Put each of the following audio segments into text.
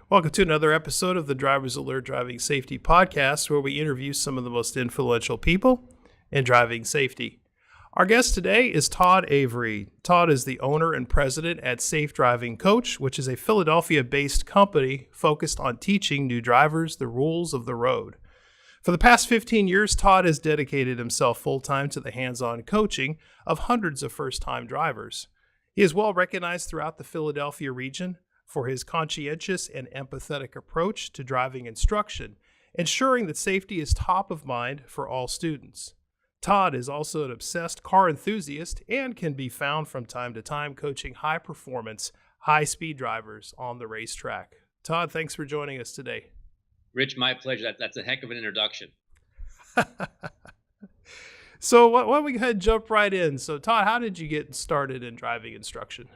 Welcome to another episode of the Driver's Alert Driving Safety Podcast, where we interview some of the most influential people in driving safety. Our guest today is Todd Avery. Todd is the owner and president at Safe Driving Coach, which is a Philadelphia-based company focused on teaching new drivers the rules of the road. For the past 15 years, Todd has dedicated himself full-time to the hands-on coaching of hundreds of first-time drivers. He is well recognized throughout the Philadelphia region for his conscientious and empathetic approach to driving instruction, ensuring that safety is top of mind for all students. Todd is also an obsessed car enthusiast and can be found from time to time coaching high-performance, high-speed drivers on the racetrack. Todd, thanks for joining us today. Rich, my pleasure. That's a heck of an introduction. So why don't we go ahead and jump right in? So Todd, how did you get started in driving instruction?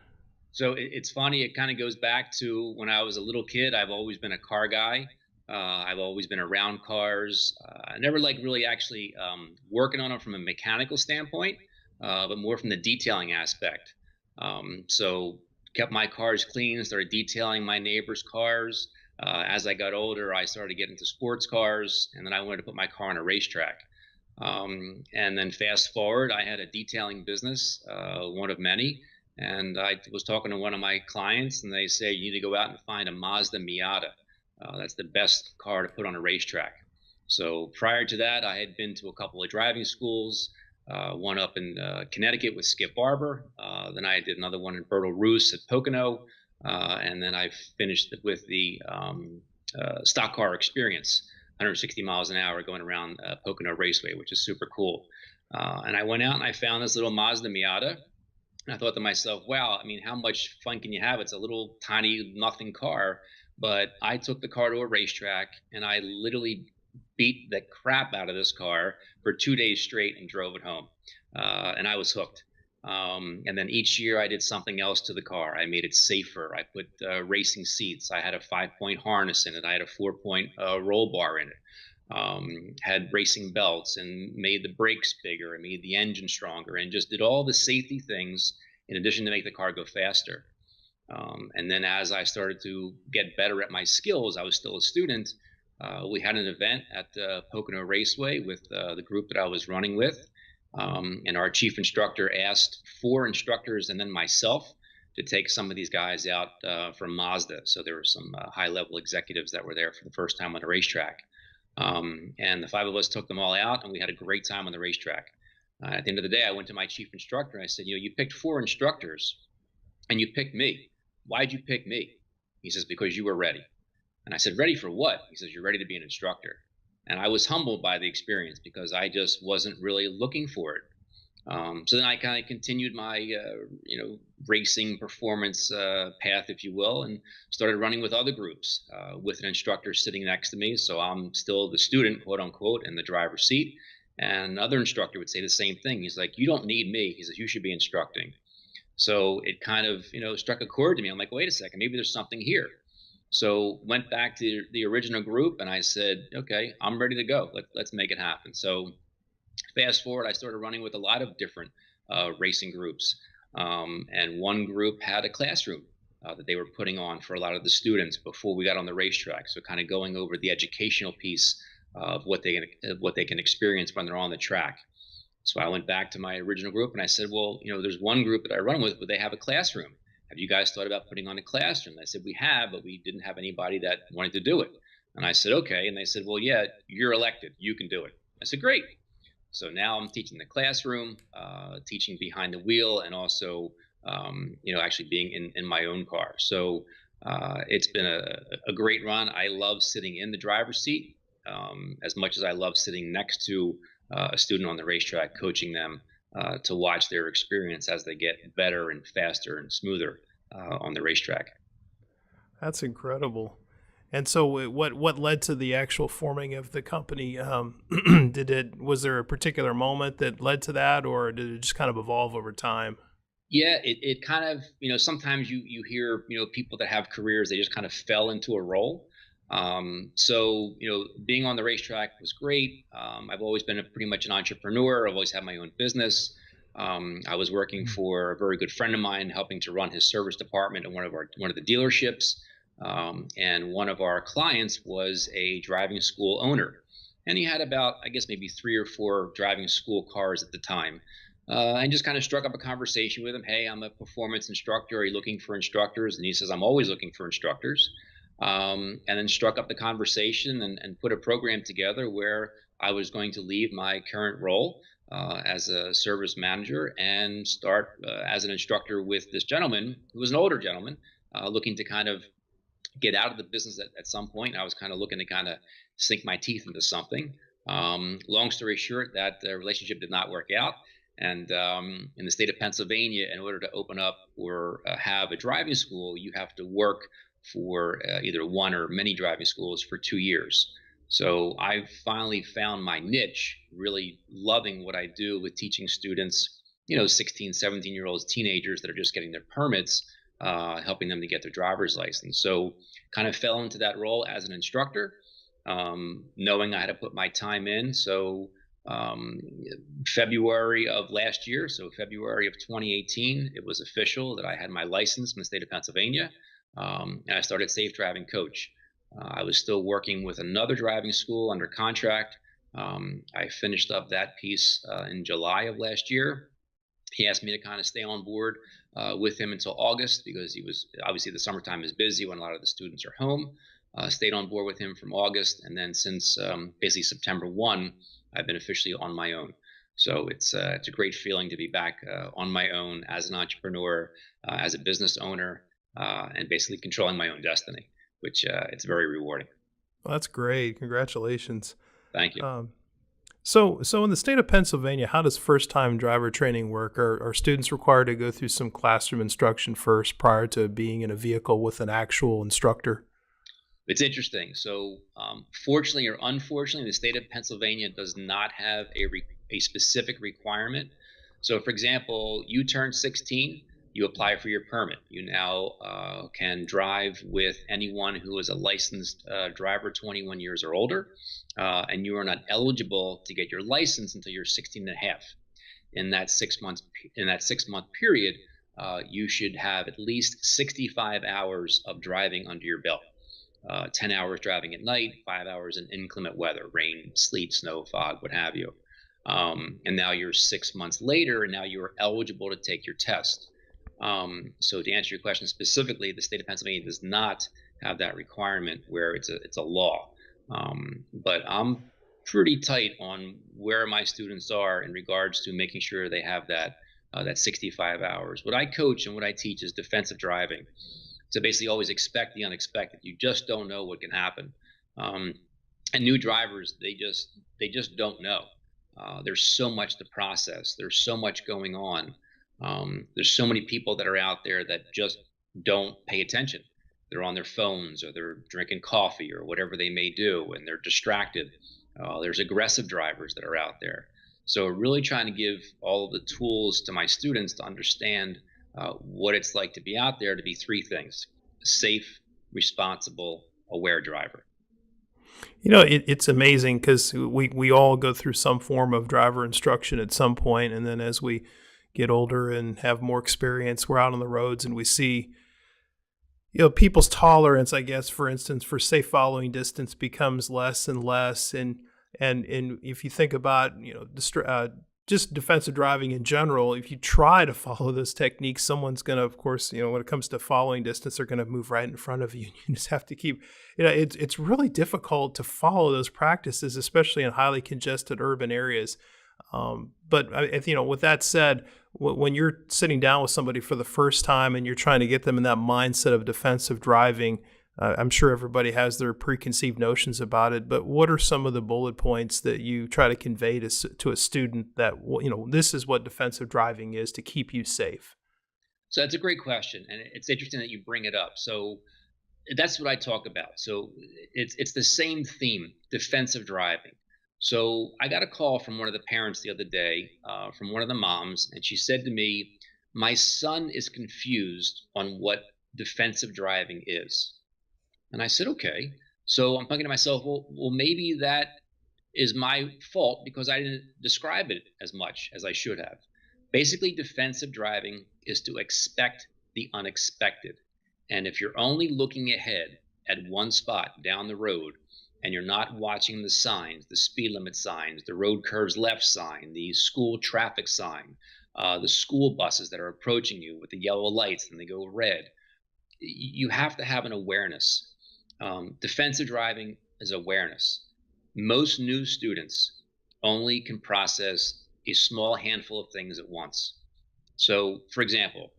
So it's funny. It kind of goes back to when I was a little kid. I've always been a car guy. I've always been around cars. I never really actually working on them from a mechanical standpoint, but more from the detailing aspect. So kept my cars clean, started detailing my neighbors' cars. As I got older, I started getting into sports cars, and then I wanted to put my car on a racetrack. And then fast forward, I had a detailing business, one of many. And I was talking to one of my clients, and they say, you need to go out and find a Mazda Miata. That's the best car to put on a racetrack. So prior to that, I had been to a couple of driving schools, one up in Connecticut with Skip Barber. Then I did another one in Bertle Roos at Pocono. And then I finished with the stock car experience, 160 miles an hour going around Pocono Raceway, which is super cool. And I went out and I found this little Mazda Miata. And I thought to myself, wow, I mean, how much fun can you have? It's a little tiny nothing car. But I took the car to a racetrack and I literally beat the crap out of this car for 2 days straight and drove it home. And I was hooked. And then each year I did something else to the car. I made it safer. I put racing seats. I had a 5-point harness in it. I had a 4-point roll bar in it. Had racing belts and made the brakes bigger. I made the engine stronger and just did all the safety things in addition to make the car go faster. And then as I started to get better at my skills, I was still a student. We had an event at Pocono Raceway with the group that I was running with. And our chief instructor asked 4 instructors and then myself to take some of these guys out from Mazda. So there were some high-level executives that were there for the first time on the racetrack. And the 5 of us took them all out, and we had a great time on the racetrack. At the end of the day, I went to my chief instructor, and I said, you picked 4 instructors, and you picked me. Why'd you pick me? He says, because you were ready. And I said, ready for what? He says, you're ready to be an instructor. And I was humbled by the experience because I just wasn't really looking for it. So then I kind of continued my, racing performance path, if you will, and started running with other groups with an instructor sitting next to me. So I'm still the student, quote unquote, in the driver's seat. And another instructor would say the same thing. He's like, you don't need me. He says, you should be instructing. So it kind of, struck a chord to me. I'm like, wait a second, maybe there's something here. So went back to the original group and I said, okay, I'm ready to go. Let's make it happen. So fast forward, I started running with a lot of different racing groups. And one group had a classroom that they were putting on for a lot of the students before we got on the racetrack. So kind of going over the educational piece of what they can experience when they're on the track. So I went back to my original group and I said, well, there's one group that I run with, but they have a classroom. Have you guys thought about putting on a classroom? They said, we have, but we didn't have anybody that wanted to do it. And I said, okay. And they said, well, yeah, you're elected. You can do it. I said, great. So now I'm teaching the classroom, teaching behind the wheel, and also, actually being in my own car. So it's been a great run. I love sitting in the driver's seat as much as I love sitting next to a student on the racetrack, coaching them to watch their experience as they get better and faster and smoother on the racetrack. That's incredible. And so what led to the actual forming of the company? Was there a particular moment that led to that, or did it just kind of evolve over time? Yeah, it kind of, sometimes you hear, people that have careers, they just kind of fell into a role. So, being on the racetrack was great. I've always been pretty much an entrepreneur. I've always had my own business. I was working for a very good friend of mine, helping to run his service department at one of the dealerships. And one of our clients was a driving school owner. And he had about, I guess, maybe 3 or 4 driving school cars at the time. And just kind of struck up a conversation with him. Hey, I'm a performance instructor. Are you looking for instructors? And he says, I'm always looking for instructors. And then struck up the conversation and put a program together where I was going to leave my current role as a service manager and start as an instructor with this gentleman who was an older gentleman looking to kind of get out of the business at some point. I was kind of looking to kind of sink my teeth into something. Long story short, that relationship did not work out. And in the state of Pennsylvania, in order to open up or have a driving school, you have to work for either one or many driving schools for 2 years. So I finally found my niche, really loving what I do with teaching students, 16, 17-year-olds, teenagers that are just getting their permits, helping them to get their driver's license. So kind of fell into that role as an instructor, knowing I had to put my time in. So February of last year, so February of 2018, it was official that I had my license in the state of Pennsylvania, and I started Safe Driving Coach. I was still working with another driving school under contract. I finished up that piece in July of last year. He asked me to kind of stay on board with him until August because he was obviously the summertime is busy when a lot of the students are home. Stayed on board with him from August, and then since basically September 1, I've been officially on my own. So it's a great feeling to be back on my own as an entrepreneur, as a business owner, and basically controlling my own destiny, which it's very rewarding. Well, that's great. Congratulations. Thank you. So in the state of Pennsylvania, how does first-time driver training work? Are students required to go through some classroom instruction first prior to being in a vehicle with an actual instructor? It's interesting. So, fortunately or unfortunately, the state of Pennsylvania does not have a specific requirement. So, for example, you turn 16, you apply for your permit. You now can drive with anyone who is a licensed driver 21 years or older, and you are not eligible to get your license until you're 16 and a half. In that 6-month period, you should have at least 65 hours of driving under your belt. 10 hours driving at night, 5 hours in inclement weather, rain, sleet, snow, fog, what have you. And now you're 6 months later, and now you're eligible to take your test. So to answer your question specifically, the state of Pennsylvania does not have that requirement where it's a law. But I'm pretty tight on where my students are in regards to making sure they have that 65 hours. What I coach and what I teach is defensive driving. So basically always expect the unexpected. You just don't know what can happen. And new drivers, they just don't know. There's so much to process. There's so much going on. There's so many people that are out there that just don't pay attention. They're on their phones or they're drinking coffee or whatever they may do, and they're distracted. There's aggressive drivers that are out there. So really trying to give all of the tools to my students to understand what it's like to be out there, to be 3 things: safe, responsible, aware driver. It's amazing because we all go through some form of driver instruction at some point, and then as we get older and have more experience, we're out on the roads and we see, people's tolerance, I guess, for instance, for safe following distance becomes less and less. And if you think about, just defensive driving in general, if you try to follow those techniques, someone's going to, of course, when it comes to following distance, they're going to move right in front of you. You just have to keep, it's really difficult to follow those practices, especially in highly congested urban areas. But with that said, when you're sitting down with somebody for the first time and you're trying to get them in that mindset of defensive driving, I'm sure everybody has their preconceived notions about it, but what are some of the bullet points that you try to convey to a student that, this is what defensive driving is to keep you safe? So that's a great question, and it's interesting that you bring it up. So that's what I talk about. So it's the same theme, defensive driving. So I got a call from one of the parents the other day, from one of the moms, and she said to me, "My son is confused on what defensive driving is." And I said, "Okay." So I'm thinking to myself, well, maybe that is my fault because I didn't describe it as much as I should have. Basically, defensive driving is to expect the unexpected. And if you're only looking ahead at one spot down the road and you're not watching the signs, the speed limit signs, the road curves left sign, the school traffic sign, the school buses that are approaching you with the yellow lights and they go red, you have to have an awareness. Defensive driving is awareness. Most new students only can process a small handful of things at once. So, for example,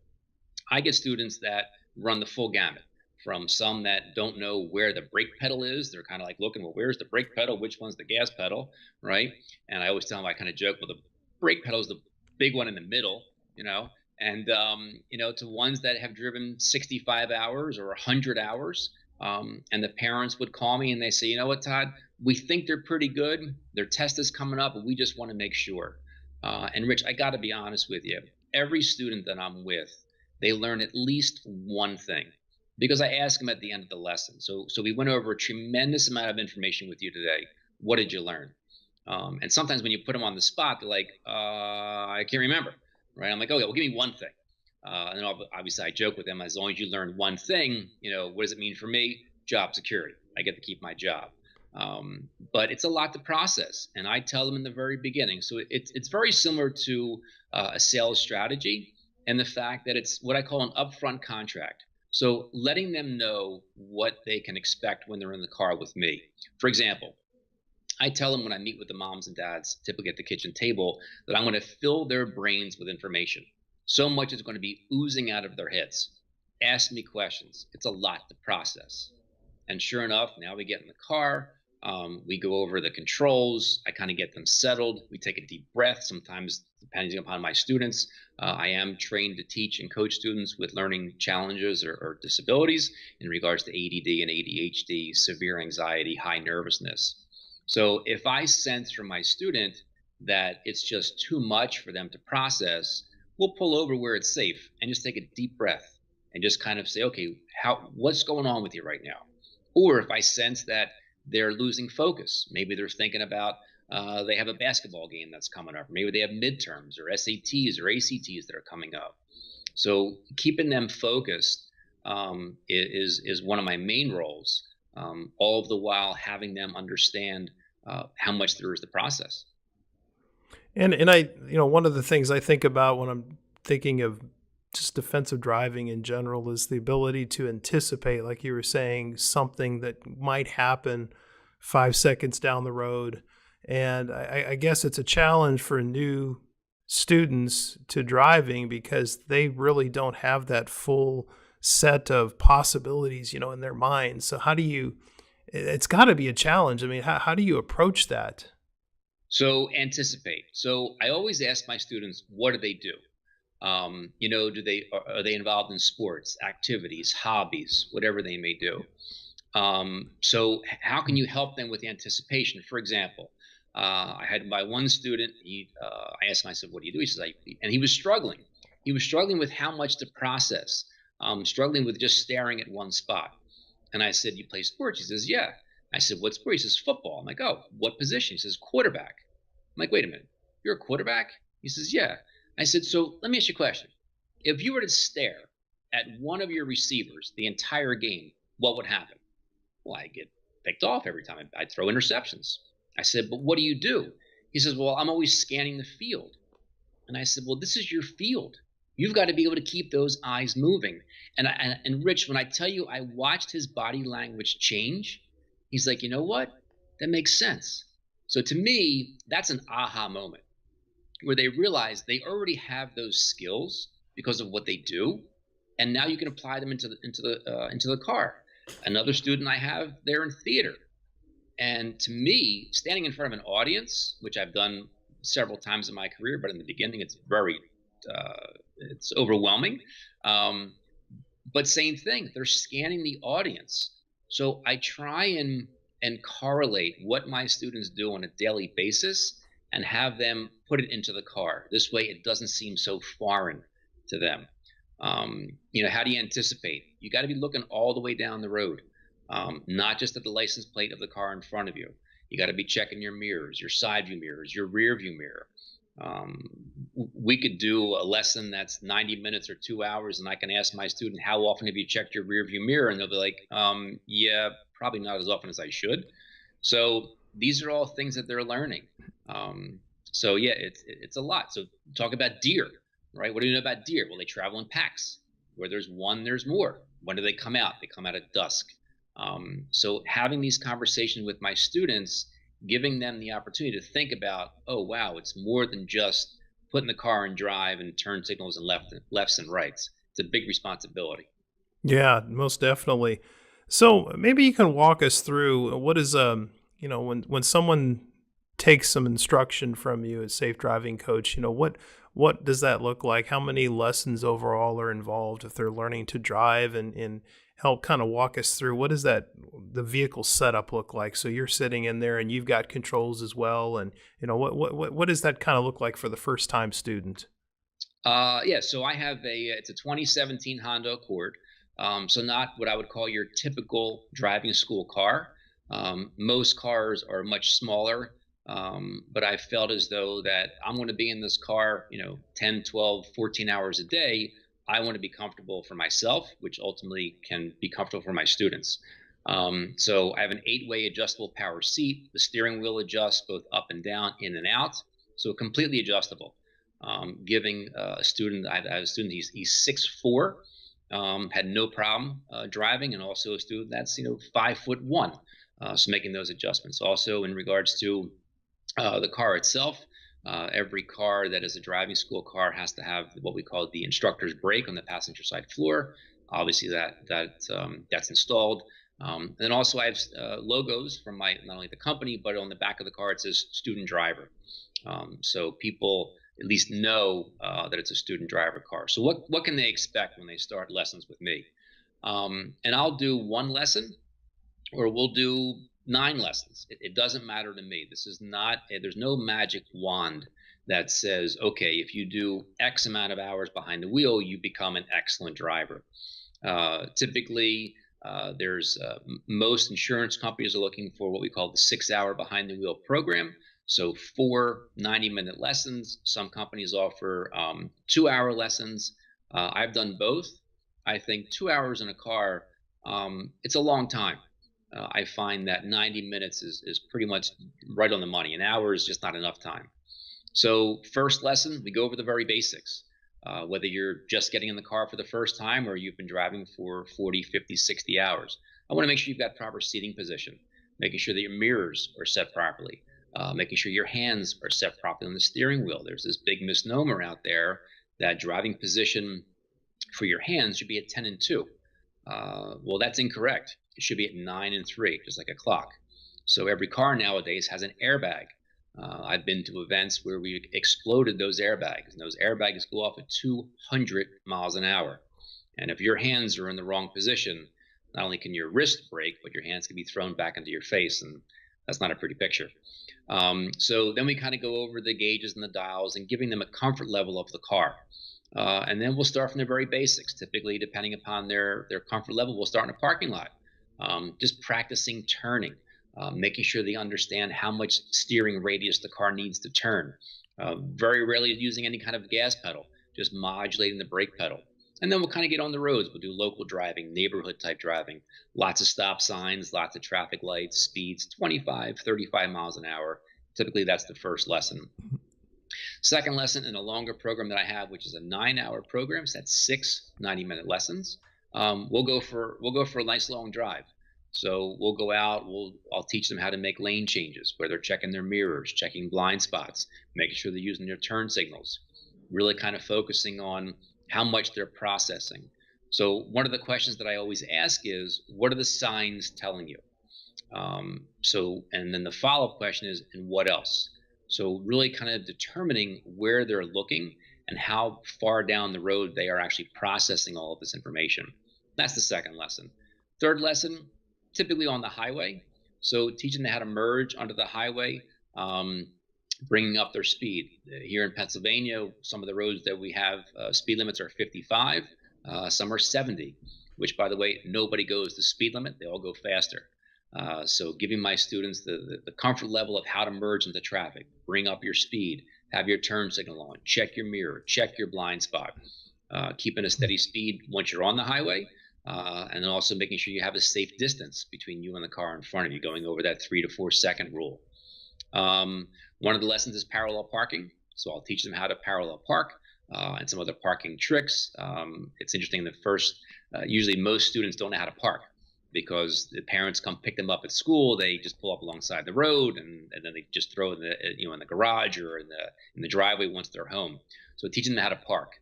I get students that run the full gamut, from some that don't know where the brake pedal is. They're kind of like looking, well, where's the brake pedal? Which one's the gas pedal? Right. And I always tell them, I kind of joke, well, the brake pedal is the big one in the middle, you know, and, to ones that have driven 65 hours or 100 hours. And the parents would call me and they say, you know what, Todd, we think they're pretty good. Their test is coming up, but we just want to make sure. And Rich, I got to be honest with you. Every student that I'm with, they learn at least one thing because I ask them at the end of the lesson. So we went over a tremendous amount of information with you today. What did you learn? And sometimes when you put them on the spot, they're like, I can't remember, right? I'm like, okay, well, give me one thing. And then obviously I joke with them, as long as you learn one thing, what does it mean for me? Job security. I get to keep my job. But it's a lot to process. And I tell them in the very beginning. So it's very similar to a sales strategy, and the fact that it's what I call an upfront contract. So letting them know what they can expect when they're in the car with me. For example, I tell them when I meet with the moms and dads, typically at the kitchen table, that I'm going to fill their brains with information. So much is going to be oozing out of their heads. Ask me questions. It's a lot to process. And sure enough, now we get in the car. We go over the controls. I kind of get them settled. We take a deep breath. Sometimes, depending upon my students, I am trained to teach and coach students with learning challenges or disabilities in regards to ADD and ADHD, severe anxiety, high nervousness. So if I sense from my student that it's just too much for them to process, we'll pull over where it's safe and just take a deep breath and just kind of say, okay, what's going on with you right now? Or if I sense that they're losing focus, maybe they're thinking about they have a basketball game that's coming up, maybe they have midterms or SATs or ACTs that are coming up. So keeping them focused is one of my main roles, all of the while having them understand how much there is to process. And I, one of the things I think about when I'm thinking of just defensive driving in general is the ability to anticipate, like you were saying, something that might happen 5 seconds down the road. And I guess it's a challenge for new students to driving because they really don't have that full set of possibilities, in their minds. So it's got to be a challenge. I mean, how do you approach that? So anticipate. So I always ask my students, what do they do? Are they involved in sports, activities, hobbies, whatever they may do? So how can you help them with anticipation? For example, I had my one student. I asked him, I said, "What do you do?" He says, and he was struggling. He was struggling with how much to process, struggling with just staring at one spot. And I said, "You play sports?" He says, "Yeah." I said, "What sport?" He says, "Football." I'm like, "Oh, what position?" He says, "Quarterback." I'm like, "Wait a minute, you're a quarterback?" He says, "Yeah." I said, "So let me ask you a question. If you were to stare at one of your receivers the entire game, what would happen?" "Well, I get picked off every time. I'd throw interceptions." I said, "But what do you do?" He says, "Well, I'm always scanning the field." And I said, "Well, this is your field. You've got to be able to keep those eyes moving." And Rich, when I tell you I watched his body language change, he's like, "You know what? That makes sense." So to me, that's an aha moment where they realize they already have those skills because of what they do, and now you can apply them into the car. Another student I have, they're in theater, and to me, standing in front of an audience, which I've done several times in my career, but in the beginning, it's overwhelming. Um, but same thing, they're scanning the audience. So I try and correlate what my students do on a daily basis and have them put it into the car. This way, it doesn't seem so foreign to them. How do you anticipate? You got to be looking all the way down the road, not just at the license plate of the car in front of you. You got to be checking your mirrors, your side view mirrors, your rear view mirror. Um, we could do a lesson that's 90 minutes or 2 hours, and I can ask my student, how often have you checked your rearview mirror? And they'll be like, yeah, probably not as often as I should. So these are all things that they're learning. Um, so yeah, it's a lot. So talk about deer, right? What do you know about deer? Well, they travel in packs. Where there's one, there's more. When do they come out? They come out at dusk. So having these conversations with my students, giving them the opportunity to think about, oh wow, it's more than just putting the car in drive and turn signals and lefts and rights. It's a big responsibility. Yeah, most definitely. So maybe you can walk us through what is when someone takes some instruction from you as safe driving coach, what does that look like? How many lessons overall are involved if they're learning to drive, and help kind of walk us through what does that the vehicle setup look like? So you're sitting in there and you've got controls as well, and what does that kind of look like for the first time student? Yeah, so I have it's a 2017 Honda Accord. So not what I would call your typical driving school car. Most cars are much smaller, but I felt as though that I'm going to be in this car, 10, 12, 14 hours a day. I want to be comfortable for myself, which ultimately can be comfortable for my students. So I have an 8-way adjustable power seat. The steering wheel adjusts both up and down, in and out. So completely adjustable. Giving a student, I have a student, he's 6'4", had no problem driving, and also a student that's 5'1", so making those adjustments. Also, in regards to the car itself, every car that is a driving school car has to have what we call the instructor's brake on the passenger side floor. Obviously, that's installed. And then also, I have logos from my not only the company, but on the back of the car it says student driver. So people at least know that it's a student driver car. So what can they expect when they start lessons with me? And I'll do one lesson, or we'll do 9 lessons. It doesn't matter to me. This is not. There's no magic wand that says, okay, if you do X amount of hours behind the wheel, you become an excellent driver. Typically, there's most insurance companies are looking for what we call the 6-hour behind the wheel program. So 4 90-minute lessons. Some companies offer 2-hour lessons. I've done both. I think 2 hours in a car, it's a long time. I find that 90 minutes is pretty much right on the money. An hour is just not enough time. So first lesson, we go over the very basics. Whether you're just getting in the car for the first time or you've been driving for 40, 50, 60 hours, I want to make sure you've got proper seating position, making sure that your mirrors are set properly, making sure your hands are set properly on the steering wheel. There's this big misnomer out there that driving position for your hands should be at 10 and 2. Well, that's incorrect. It should be at 9 and 3, just like a clock. So every car nowadays has an airbag. I've been to events where we exploded those airbags, and those airbags go off at 200 miles an hour. And if your hands are in the wrong position, not only can your wrist break, but your hands can be thrown back into your face, and that's not a pretty picture. So then we kind of go over the gauges and the dials and giving them a comfort level of the car. And then we'll start from the very basics. Typically, depending upon their comfort level, we'll start in a parking lot, just practicing turning, making sure they understand how much steering radius the car needs to turn. Very rarely using any kind of gas pedal, just modulating the brake pedal. And then we'll kind of get on the roads. We'll do local driving, neighborhood type driving, lots of stop signs, lots of traffic lights, speeds 25, 35 miles an hour. Typically, that's the first lesson. Second lesson in a longer program that I have, which is a 9-hour program, so that's 6 90-minute lessons. We'll go for a nice long drive. So we'll go out. I'll teach them how to make lane changes, where they're checking their mirrors, checking blind spots, making sure they're using their turn signals. Really kind of focusing on how much they're processing. So one of the questions that I always ask is, what are the signs telling you? And then the follow-up question is, and what else? So really kind of determining where they're looking and how far down the road they are actually processing all of this information. That's the second lesson. Third lesson, typically on the highway. So teaching them how to merge onto the highway, bringing up their speed. Here in Pennsylvania, some of the roads that we have speed limits are 55, some are 70, which, by the way, nobody goes the speed limit. They all go faster. So giving my students the comfort level of how to merge into traffic, bring up your speed, have your turn signal on, check your mirror, check your blind spot, keeping a steady speed once you're on the highway, and then also making sure you have a safe distance between you and the car in front of you, going over that 3 to 4 second rule. One of the lessons is parallel parking. So I'll teach them how to parallel park and some other parking tricks. It's interesting that usually most students don't know how to park because the parents come pick them up at school. They just pull up alongside the road and then they just throw it in the garage or in the driveway once they're home. So teaching them how to park.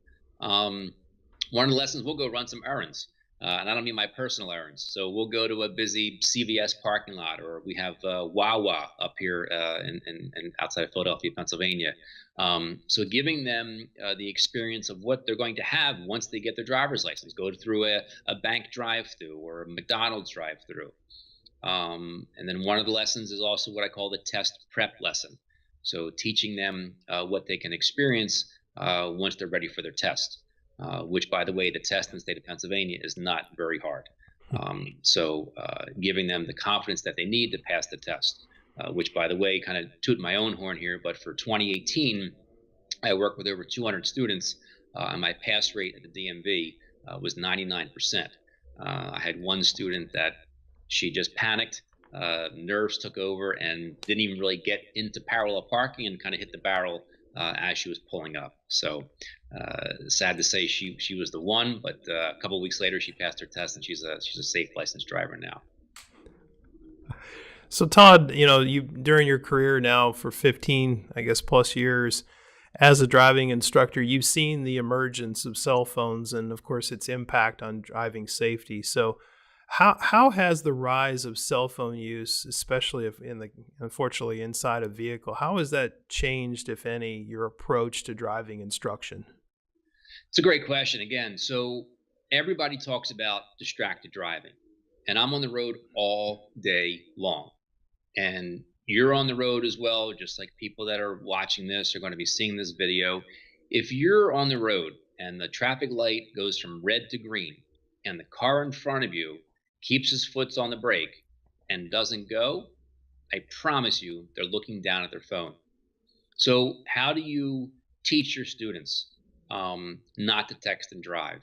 One of the lessons, we'll go run some errands. And I don't mean my personal errands. So we'll go to a busy CVS parking lot, or we have Wawa up here in outside of Philadelphia, Pennsylvania. So giving them the experience of what they're going to have once they get their driver's license, go through a bank drive-through or a McDonald's drive-through. And then one of the lessons is also what I call the test prep lesson. So teaching them what they can experience once they're ready for their test. Which, by the way, the test in the state of Pennsylvania is not very hard. So giving them the confidence that they need to pass the test, which, by the way, kind of toot my own horn here, but for 2018, I worked with over 200 students, and my pass rate at the DMV was 99%. I had one student that she just panicked, nerves took over, and didn't even really get into parallel parking and kind of hit the barrel as she was pulling up. So sad to say she was the one, but a couple of weeks later she passed her test and she's a safe licensed driver now. So Todd, you during your career now for 15, I guess, plus years as a driving instructor, you've seen the emergence of cell phones and of course its impact on driving safety. So how has the rise of cell phone use, especially if unfortunately inside a vehicle, how has that changed, if any, your approach to driving instruction? It's a great question again. So everybody talks about distracted driving, and I'm on the road all day long, and you're on the road as well, just like people that are watching this are going to be seeing this video. If you're on the road and the traffic light goes from red to green and the car in front of you keeps his foot on the brake and doesn't go, I promise you they're looking down at their phone. So how do you teach your students not to text and drive?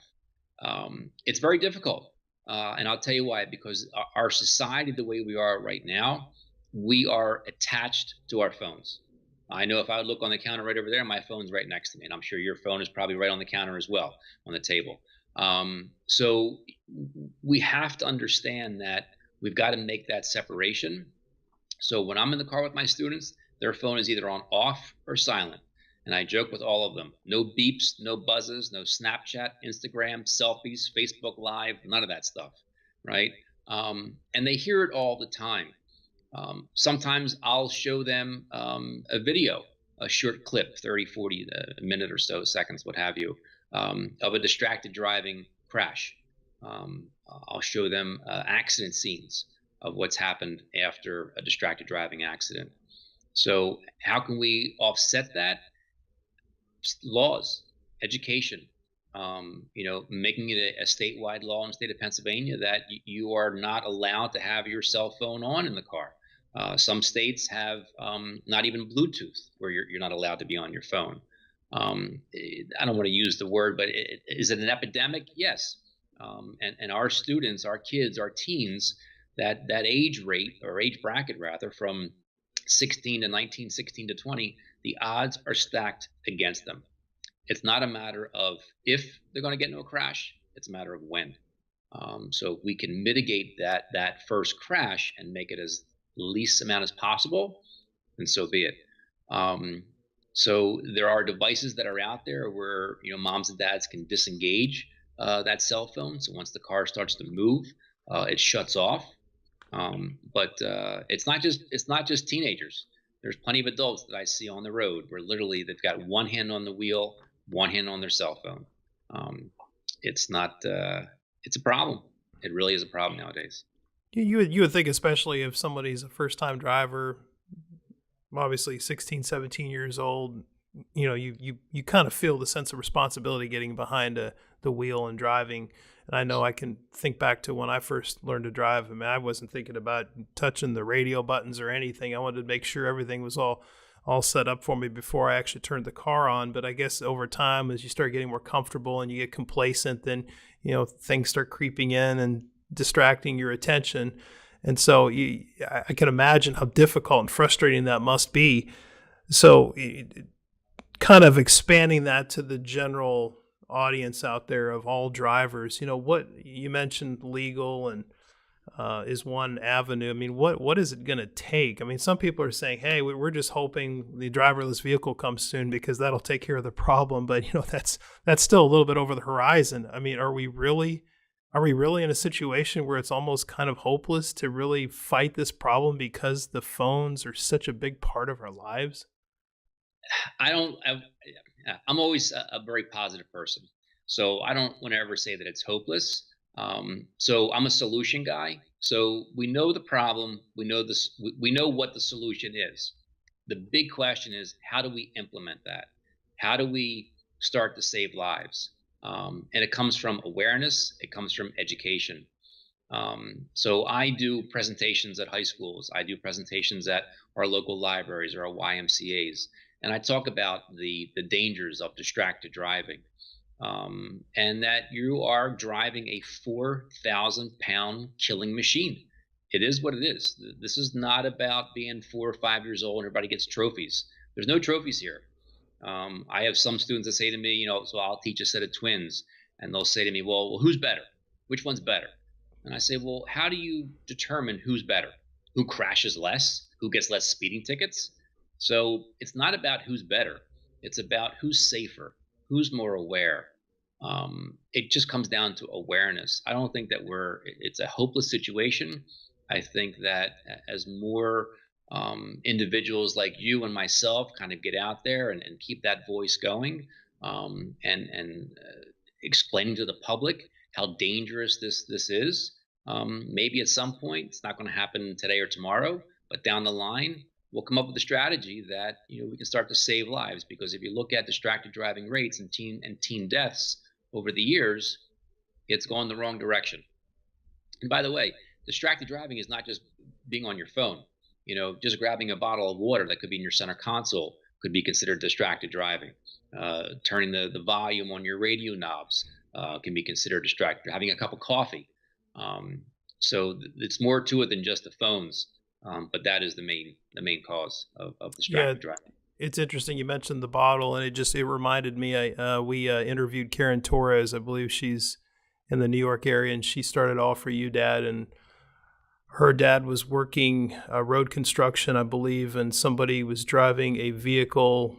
It's very difficult. And I'll tell you why, because our society, the way we are right now, we are attached to our phones. I know if I look on the counter right over there, my phone's right next to me. And I'm sure your phone is probably right on the counter as well, on the table. So we have to understand that we've got to make that separation. So when I'm in the car with my students, their phone is either on off or silent. And I joke with all of them, no beeps, no buzzes, no Snapchat, Instagram, selfies, Facebook Live, none of that stuff, right? And they hear it all the time. Sometimes I'll show them a video, a short clip, 30, 40, a minute or so, seconds, what have you, of a distracted driving crash. I'll show them accident scenes of what's happened after a distracted driving accident. So how can we offset that? Laws, education, making it a statewide law in the state of Pennsylvania that you are not allowed to have your cell phone on in the car. Some states have not even Bluetooth, where you're not allowed to be on your phone. I don't want to use the word, but is it an epidemic? Yes. And our students, our kids, our teens, that age rate or age bracket rather, from 16 to 19, 16 to 20, the odds are stacked against them. It's not a matter of if they're going to get into a crash, it's a matter of when. So if we can mitigate that first crash and make it as least amount as possible, then so be it. So there are devices that are out there where moms and dads can disengage that cell phone. So once the car starts to move, it shuts off. But it's not just teenagers. There's plenty of adults that I see on the road where literally they've got one hand on the wheel, one hand on their cell phone. It's a problem. It really is a problem nowadays. You would think, especially if somebody's a first-time driver, obviously 16, 17 years old, you kind of feel the sense of responsibility getting behind the wheel and driving. And I know I can think back to when I first learned to drive. I mean, I wasn't thinking about touching the radio buttons or anything. I wanted to make sure everything was all all set up for me before I actually turned the car on. But I guess over time, as you start getting more comfortable and you get complacent, then things start creeping in and distracting your attention. And so I can imagine how difficult and frustrating that must be. So, kind of expanding that to the general audience out there of all drivers, what you mentioned, legal and is one avenue. I mean, what is it going to take? I mean, some people are saying, "Hey, we're just hoping the driverless vehicle comes soon because that'll take care of the problem." But that's still a little bit over the horizon. I mean, are we really in a situation where it's almost kind of hopeless to really fight this problem because the phones are such a big part of our lives? I don't. I'm always a very positive person, so I don't want to ever say that it's hopeless. So I'm a solution guy. So we know the problem. We know this. We know what the solution is. The big question is, how do we implement that? How do we start to save lives? And it comes from awareness. It comes from education. So I do presentations at high schools. I do presentations at our local libraries or our YMCA's, and I talk about the dangers of distracted driving, and that you are driving a 4,000-pound killing machine. It is what it is. This is not about being 4 or 5 years old and everybody gets trophies. There's no trophies here. I have some students that say to me, so I'll teach a set of twins, and they'll say to me, well, who's better? Which one's better? And I say, well, how do you determine who's better? Who crashes less? Who gets less speeding tickets? So it's not about who's better. It's about who's safer, who's more aware. It just comes down to awareness. I don't think that it's a hopeless situation. I think that as more individuals like you and myself kind of get out there and keep that voice going, and explaining to the public how dangerous this is. Maybe at some point, it's not going to happen today or tomorrow, but down the line, we'll come up with a strategy that we can start to save lives. Because if you look at distracted driving rates and teen deaths over the years, it's gone the wrong direction. And by the way, distracted driving is not just being on your phone. Just grabbing a bottle of water that could be in your center console could be considered distracted driving. Turning the volume on your radio knobs can be considered distracted. Having a cup of coffee. So it's more to it than just the phones, but that is the main cause of Yeah, distracted driving. it's interesting you mentioned the bottle, and it reminded me. We interviewed Karen Torres. I believe she's in the New York area, and she started off for you, Dad, and her dad was working road construction, I believe, and somebody was driving a vehicle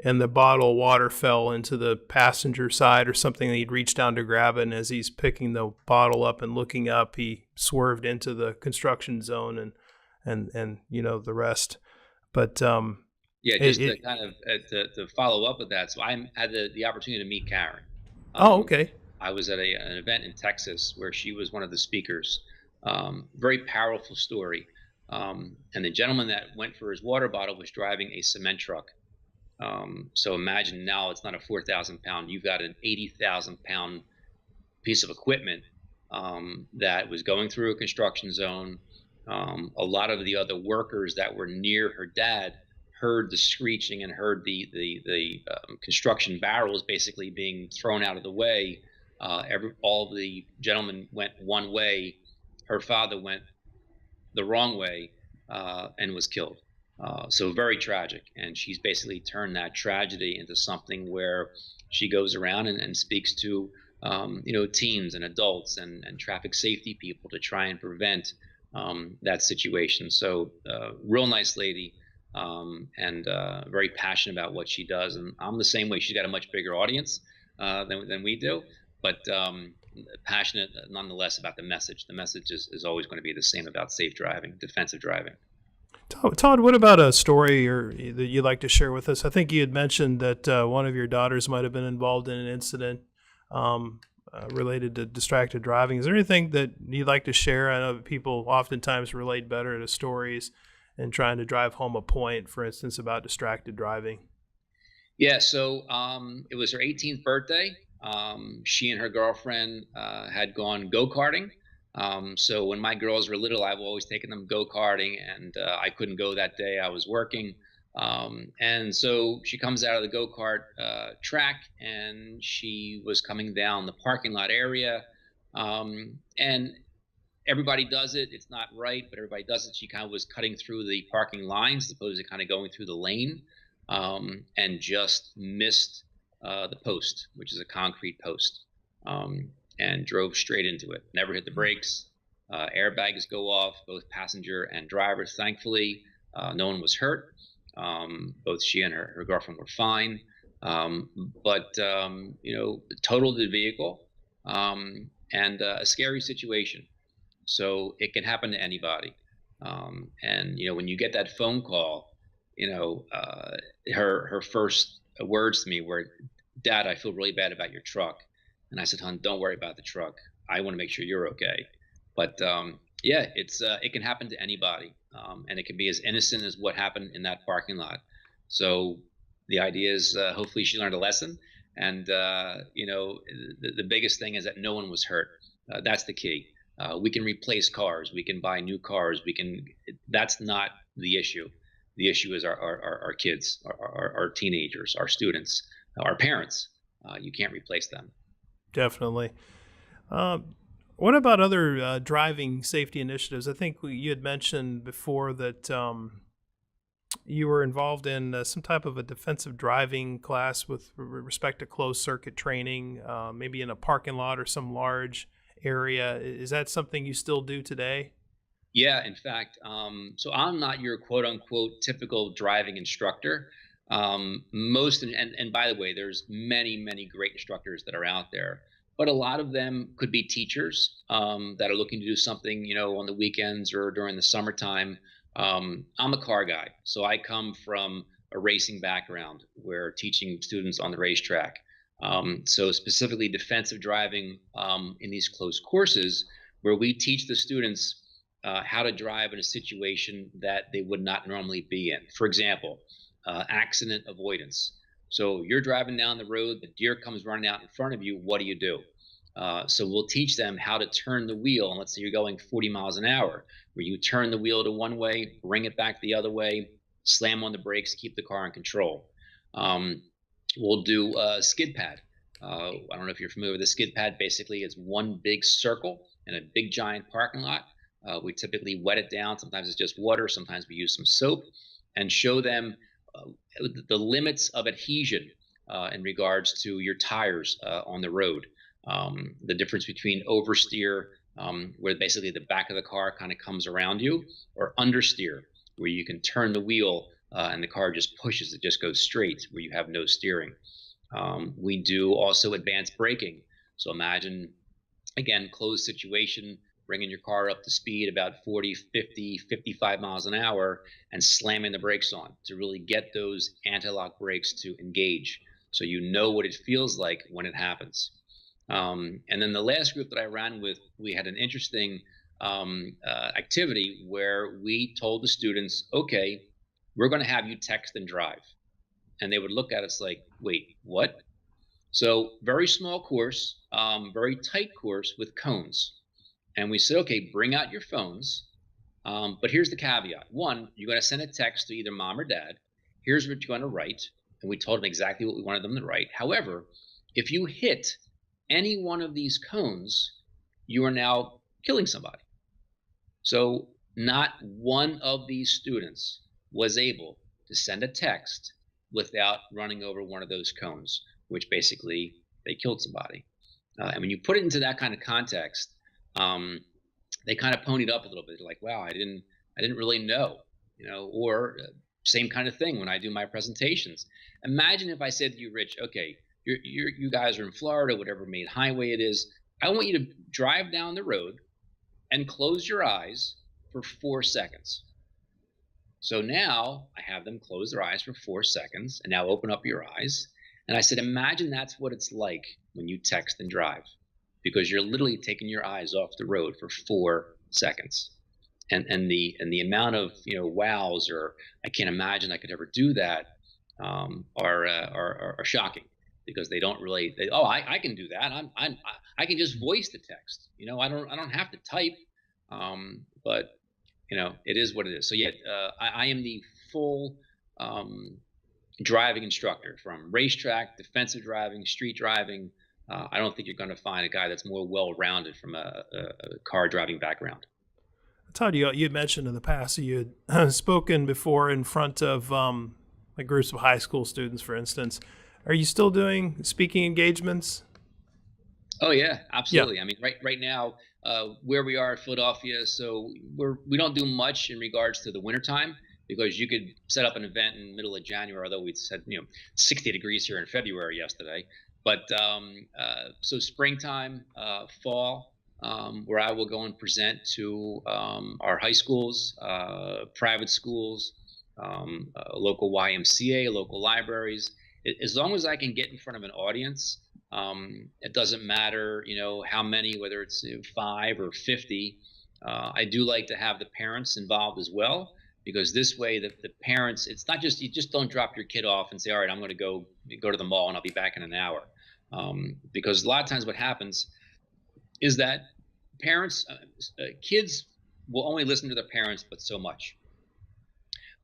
and the bottle of water fell into the passenger side or something. And he'd reached down to grab it, and as he's picking the bottle up and looking up, he swerved into the construction zone and the rest. But Yeah, just to kind of to follow up with that. So I had the opportunity to meet Karen. Um, okay. I was at an event in Texas where she was one of the speakers. Very powerful story. And the gentleman that went for his water bottle was driving a cement truck. So imagine now it's not a 4,000 pound, you've got an 80,000 pound piece of equipment that was going through a construction zone. A lot of the other workers that were near her dad heard the screeching and heard the construction barrels basically being thrown out of the way. All of the gentlemen went one way. Her father went the wrong way and was killed. So very tragic. And she's basically turned that tragedy into something where she goes around and speaks to teens and adults and traffic safety people to try and prevent that situation. So real nice lady, and very passionate about what she does. And I'm the same way. She's got a much bigger audience than we do, but passionate nonetheless about the message. The message is always going to be the same about safe driving, defensive driving. Todd, what about a story that you'd like to share with us? I think you had mentioned that one of your daughters might have been involved in an incident related to distracted driving. Is there anything that you'd like to share? I know people oftentimes relate better to stories and trying to drive home a point, for instance, about distracted driving. Yeah, so it was her 18th birthday. She and her girlfriend had gone go-karting. So when my girls were little, I've always taken them go-karting, and I couldn't go that day. I was working. And so she comes out of the go-kart track, and she was coming down the parking lot area. And everybody does it. It's not right, but everybody does it. She kind of was cutting through the parking lines as opposed to kind of going through the lane, and just missed the post, which is a concrete post, and drove straight into it. Never hit the brakes. Airbags go off, both passenger and driver. Thankfully, no one was hurt. Both she and her girlfriend were fine. But totaled the vehicle, and a scary situation. So it can happen to anybody. And when you get that phone call, her first words to me were, "Dad, I feel really bad about your truck." And I said, "Hon, don't worry about the truck. I want to make sure you're okay." But yeah, it can happen to anybody, and it can be as innocent as what happened in that parking lot. So the idea is, hopefully she learned a lesson, and the biggest thing is that no one was hurt. That's the key. We can replace cars. We can buy new cars. That's not the issue. The issue is our kids, our teenagers, our students, our parents. You can't replace them. Definitely. What about other driving safety initiatives? I think you had mentioned before that you were involved in some type of a defensive driving class with respect to closed circuit training, maybe in a parking lot or some large area. Is that something you still do today? Yeah, in fact, so I'm not your quote unquote typical driving instructor. And by the way, there's many great instructors that are out there, but a lot of them could be teachers that are looking to do something, on the weekends or during the summertime. I'm a car guy, so I come from a racing background where teaching students on the racetrack. So specifically defensive driving in these closed courses where we teach the students how to drive in a situation that they would not normally be in. For example, accident avoidance. So you're driving down the road, the deer comes running out in front of you. What do you do? So we'll teach them how to turn the wheel. And let's say you're going 40 miles an hour, where you turn the wheel to one way, bring it back the other way, slam on the brakes, keep the car in control. We'll do a skid pad. I don't know if you're familiar with the skid pad. Basically, it's one big circle in a big giant parking lot. We typically wet it down. Sometimes it's just water. Sometimes we use some soap, and show them the limits of adhesion in regards to your tires on the road. The difference between oversteer, where basically the back of the car kind of comes around you, or understeer, where you can turn the wheel and the car just pushes. It just goes straight, where you have no steering. We do also advanced braking. So imagine, again, closed situation, bringing your car up to speed about 40, 50, 55 miles an hour, and slamming the brakes on to really get those anti-lock brakes to engage, so you know what it feels like when it happens. And then the last group that I ran with, we had an interesting activity where we told the students, okay, we're going to have you text and drive. And they would look at us like, wait, what? So very small course, very tight course with cones. And we said, okay, bring out your phones. But here's the caveat. One, you're going to send a text to either mom or dad. Here's what you're going to write. And we told them exactly what we wanted them to write. However, if you hit any one of these cones, you are now killing somebody. So not one of these students was able to send a text without running over one of those cones, which basically they killed somebody. And when you put it into that kind of context, they kind of ponied up a little bit. They're like, wow, I didn't really know, or same kind of thing when I do my presentations. Imagine if I said to you, Rich, okay, you guys are in Florida, whatever main highway it is. I want you to drive down the road and close your eyes for 4 seconds. So now I have them close their eyes for 4 seconds, and now open up your eyes. And I said, imagine that's what it's like when you text and drive, because you're literally taking your eyes off the road for 4 seconds. And the amount of wows, or I can't imagine I could ever do that, are shocking, because they don't really. I can do that. I can just voice the text. I don't have to type. But it is what it is. So yeah, I am the full um, driving instructor, from racetrack, defensive driving, street driving. I don't think you're going to find a guy that's more well-rounded from a car driving background. Todd, you had mentioned in the past you had spoken before in front of like groups of high school students, for instance. Are you still doing speaking engagements? Oh yeah, Yeah. absolutely. I mean, right now, where we are at Philadelphia, so we don't do much in regards to the wintertime because you could set up an event in the middle of January, although we said 60 degrees here in February yesterday. But so springtime, fall, where I will go and present to our high schools, private schools, local YMCA, local libraries. As long as I can get in front of an audience, it doesn't matter, how many, whether it's 5 or 50. I do like to have the parents involved as well, because this way the parents, it's not just, you just don't drop your kid off and say, all right, I'm going to go to the mall and I'll be back in an hour. Because a lot of times what happens is that parents, kids will only listen to their parents, but so much.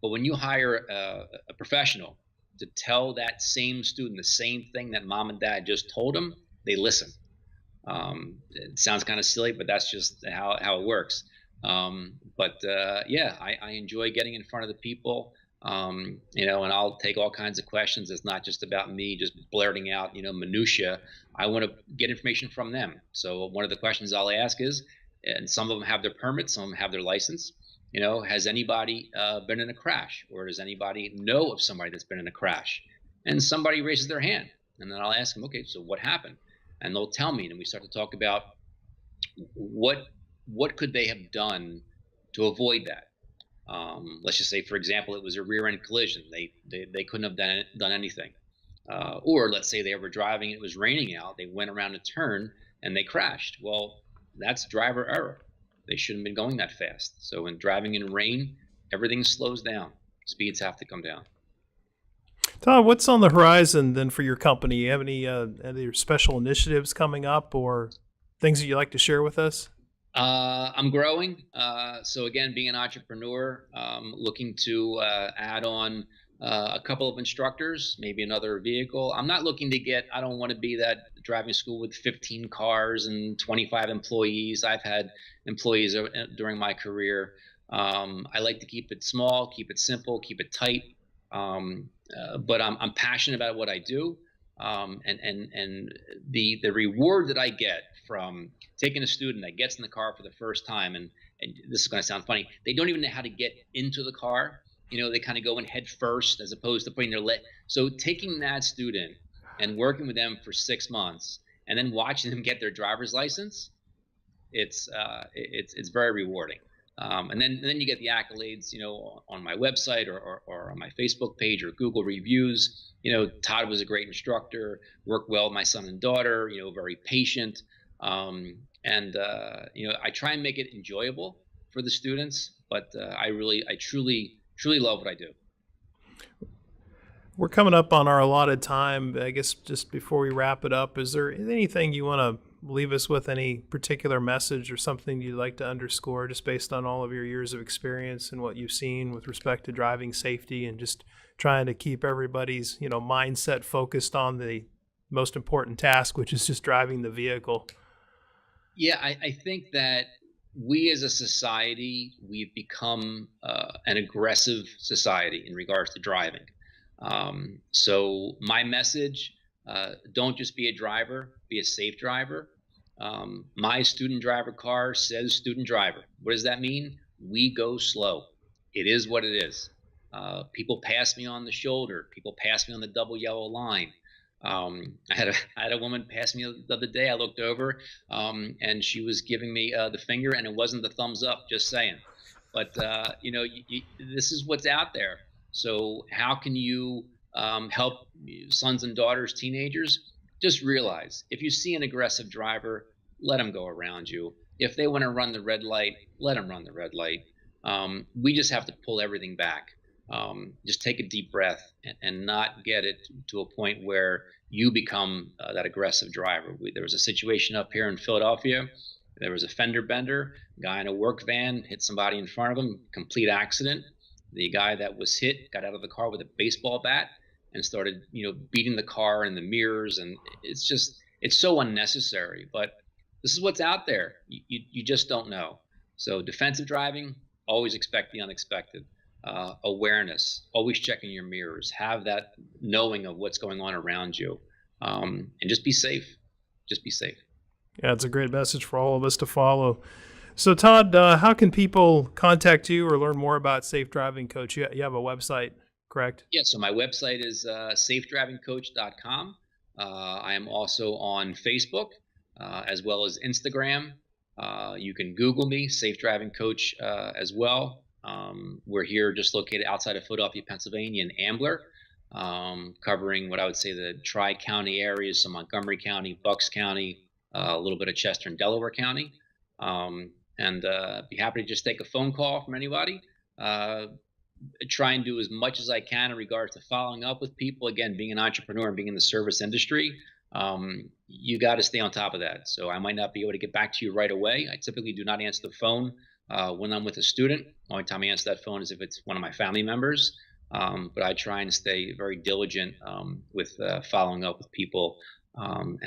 But when you hire a professional to tell that same student the same thing that mom and dad just told them, they listen. It sounds kind of silly, but that's just how it works. Yeah, I enjoy getting in front of the people, and I'll take all kinds of questions. It's not just about me just blurting out, minutia. I want to get information from them. So one of the questions I'll ask is, and some of them have their permits, some of them have their license. Has anybody been in a crash, or does anybody know of somebody that's been in a crash? And somebody raises their hand, and then I'll ask them, okay, so what happened? And they'll tell me, and we start to talk about what could they have done to avoid that. Let's just say, for example, it was a rear-end collision. They couldn't have done anything. Or let's say they were driving, it was raining out, they went around a turn and they crashed. Well, that's driver error. They shouldn't have been going that fast. So when driving in rain, everything slows down. Speeds have to come down. Todd, what's on the horizon then for your company? You have any special initiatives coming up or things that you'd like to share with us? I'm growing. So again, being an entrepreneur, looking to add on a couple of instructors, maybe another vehicle. I'm not looking to I don't want to be that driving school with 15 cars and 25 employees. I've had employees during my career. I like to keep it small, keep it simple, keep it tight. But I'm passionate about what I do. And the reward that I get from taking a student that gets in the car for the first time, and this is going to sound funny, they don't even know how to get into the car. They kind of go in head first as opposed to putting their leg. So taking that student and working with them for 6 months and then watching them get their driver's license, it's very rewarding. And then you get the accolades, on my website or on my Facebook page or Google reviews. Todd was a great instructor, worked well with my son and daughter, very patient. I try and make it enjoyable for the students, but I truly love what I do. We're coming up on our allotted time. I guess just before we wrap it up, is there anything you want to leave us with, any particular message or something you'd like to underscore just based on all of your years of experience and what you've seen with respect to driving safety and just trying to keep everybody's, mindset focused on the most important task, which is just driving the vehicle? Yeah, I think that we as a society, we've become an aggressive society in regards to driving. So my message, don't just be a driver, be a safe driver. My student driver car says student driver. What does that mean? We go slow. It is what it is. People pass me on the shoulder. People pass me on the double yellow line. I had a woman pass me the other day. I looked over, and she was giving me the finger, and it wasn't the thumbs up. Just saying. But this is what's out there. So how can you help sons and daughters, teenagers? Just realize if you see an aggressive driver, let them go around you. If they want to run the red light, let them run the red light. We just have to pull everything back. Just take a deep breath and not get it to a point where you become that aggressive driver. There was a situation up here in Philadelphia. There was a fender bender, guy in a work van hit somebody in front of him, complete accident. The guy that was hit got out of the car with a baseball bat and started, beating the car and the mirrors, and it's so unnecessary. But this is what's out there. You just don't know. So defensive driving, always expect the unexpected. Awareness, always checking your mirrors, have that knowing of what's going on around you, and just be safe. Just be safe. Yeah, it's a great message for all of us to follow. So, Todd, how can people contact you or learn more about Safe Driving Coach? You have a website, correct? Yeah, so my website is safedrivingcoach.com. I am also on Facebook as well as Instagram. You can Google me, Safe Driving Coach, as well. We're here just located outside of Philadelphia, Pennsylvania in Ambler, covering what I would say the Tri-County areas, so Montgomery County, Bucks County, a little bit of Chester and Delaware County. And be happy to just take a phone call from anybody. Try and do as much as I can in regards to following up with people. Again, being an entrepreneur and being in the service industry, you got to stay on top of that. So I might not be able to get back to you right away. I typically do not answer the phone when I'm with a student. The only time I answer that phone is if it's one of my family members. But I try and stay very diligent with following up with people. Even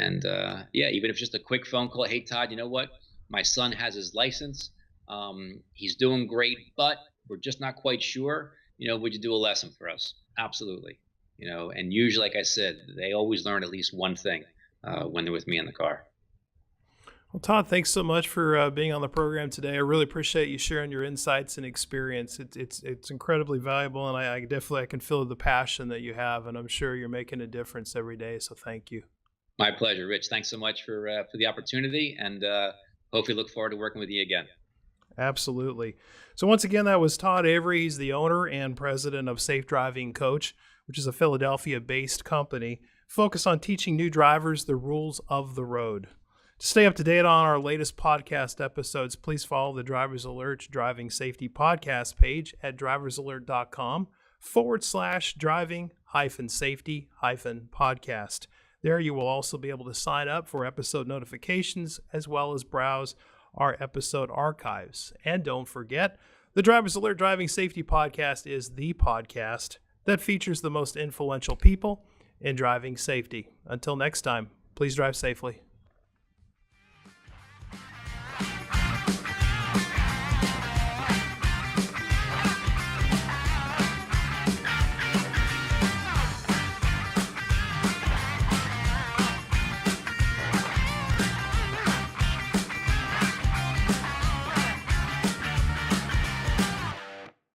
if it's just a quick phone call, hey, Todd, you know what? My son has his license. He's doing great, but we're just not quite sure. Would you do a lesson for us? Absolutely. And usually, like I said, they always learn at least one thing when they're with me in the car. Well, Todd, thanks so much for being on the program today. I really appreciate you sharing your insights and experience. It's incredibly valuable, and I can feel the passion that you have, and I'm sure you're making a difference every day. So thank you. My pleasure, Rich. Thanks so much for the opportunity, and hopefully look forward to working with you again. Absolutely. So once again, that was Todd Avery. He's the owner and president of Safe Driving Coach, which is a Philadelphia-based company focused on teaching new drivers the rules of the road. To stay up to date on our latest podcast episodes, please follow the Drivers Alert Driving Safety Podcast page at driversalert.com/driving-safety-podcast. There you will also be able to sign up for episode notifications as well as browse our episode archives. And don't forget, the Drivers Alert Driving Safety Podcast is the podcast that features the most influential people in driving safety. Until next time, please drive safely.